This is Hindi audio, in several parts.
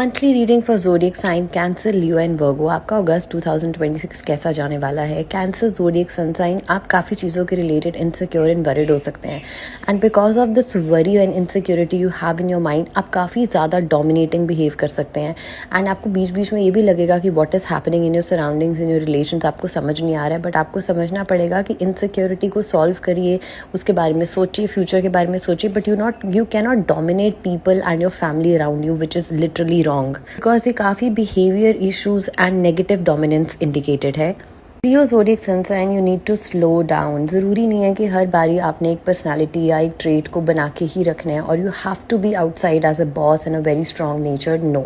Monthly reading for zodiac sign Cancer, Leo and Virgo. आपका अगस्त 2026 कैसा जाने वाला है? कैंसर ज़ोडिएक सन साइन, आप काफ़ी चीज़ों के रिलेटेड इनसिक्योर एंड वरिड हो सकते हैं। And because of this worry and insecurity you have in your mind, आप काफ़ी ज़्यादा डोमिनेटिंग बिहेव कर सकते हैं। एंड आपको बीच बीच में ये भी लगेगा कि what is happening in your surroundings, in your relations, आपको समझ नहीं आ रहा है। बट आपको समझना पड़ेगा कि इनसिक्योरिटी को सॉल्व करिए, उसके बारे में सोचिए, फ्यूचर के बारे में सोचिए। But you can not dominate people and your family around you, which is literally wrong, because ये काफ़ी behaviour issues and negative dominance indicated है। Leo zodiac sun sign, you need to slow down. ज़रूरी नहीं है कि हर बारी आपने एक पर्सनालिटी या एक ट्रेट को बना के ही रखना है, और you have to be outside as a boss and a very strong nature. No,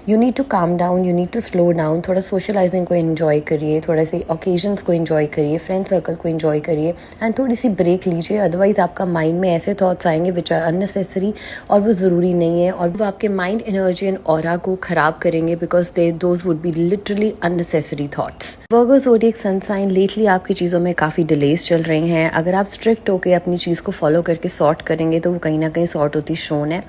you need to calm down, you need to slow down. थोड़ा सोशलाइजिंग को इन्जॉय करिए, थोड़े से ओकेजन्स को इन्जॉय करिए, फ्रेंड सर्कल को इन्जॉय करिए, एंड थोड़ी सी ब्रेक लीजिए। अदरवाइज आपका माइंड में ऐसे थॉट्स आएंगे विच आर अननेसेसरी, और वो ज़रूरी नहीं है, और वो आपके माइंड एनर्जी एंड ऑरा को ख़राब करेंगे, because those would be literally unnecessary thoughts. Virgo zodiac sun sign, lately आपकी चीज़ों में काफ़ी डिलेज चल रहे हैं। अगर आप स्ट्रिक्ट होकर अपनी चीज़ को फॉलो करके सॉर्ट करेंगे तो वो कहीं ना कहीं सॉर्ट होती शोन है।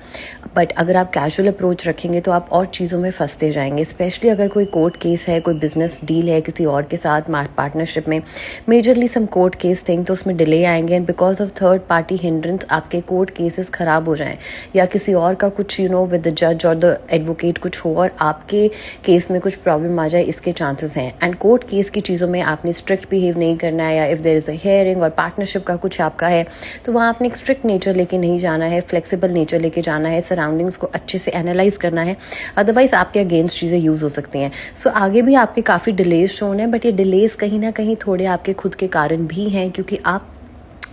बट अगर आप कैजुअल अप्रोच रखेंगे तो आप और चीज़ों में फंसते जाएंगे। स्पेशली अगर कोई कोर्ट केस है, कोई बिजनेस डील है किसी और के साथ पार्टनरशिप में, मेजरली सम कोर्ट केस थिंग, तो उसमें डिले आएंगे। And because of third party hindrance आपके कोर्ट केसेस ख़राब हो जाएं, या किसी और का कुछ विद द जज और द एडवोकेट कुछ हो और आपके केस में कुछ प्रॉब्लम आ जाए, इसके चांसेस हैं। एंड कोर्ट केस की चीज़ों में आपने स्ट्रिक्ट बिहेव नहीं करना है, या if there is a hearing और पार्टनरशिप का कुछ आपका है तो वहाँ आपने एक स्ट्रिक्ट नेचर लेके नहीं जाना है, फ्लेक्सिबल नेचर लेके जाना है, सराउंडिंग्स को अच्छे से एनालाइज करना है। अदरवाइज आपके अगेंस्ट चीज़ें यूज़ हो सकती हैं। सो आगे भी आपके काफ़ी डिलेज शोन है, बट ये डिलेज कहीं ना कहीं थोड़े आपके खुद के कारण भी हैं, क्योंकि आप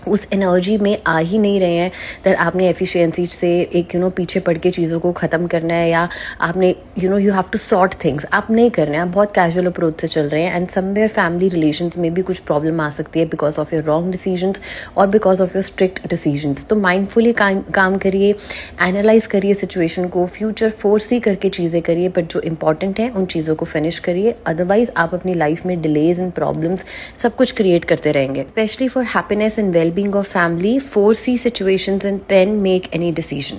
उस एनर्जी में आ ही नहीं रहे हैं दैट आपने एफिशिएंसी से एक पीछे पड़ के चीज़ों को ख़त्म करना है, या आपने you have to sort things, आप नहीं करना है। आप बहुत कैजुअल अप्रोच से चल रहे हैं। एंड समवेयर फैमिली रिलेशंस में भी कुछ प्रॉब्लम आ सकती है because of your wrong decisions और because of your strict decisions. तो माइंडफुली काम करिए, एनालाइज करिए सिचुएशन को, फ्यूचर फोर्स ही करके चीज़ें करिए, बट जो इंपॉर्टेंट है उन चीज़ों को फिनिश करिए। अदरवाइज आप अपनी लाइफ में डिलेज एंड प्रॉब्लम्स सब कुछ क्रिएट करते रहेंगे। Specially for happiness and well-being of family, foresee situations and then make any decision.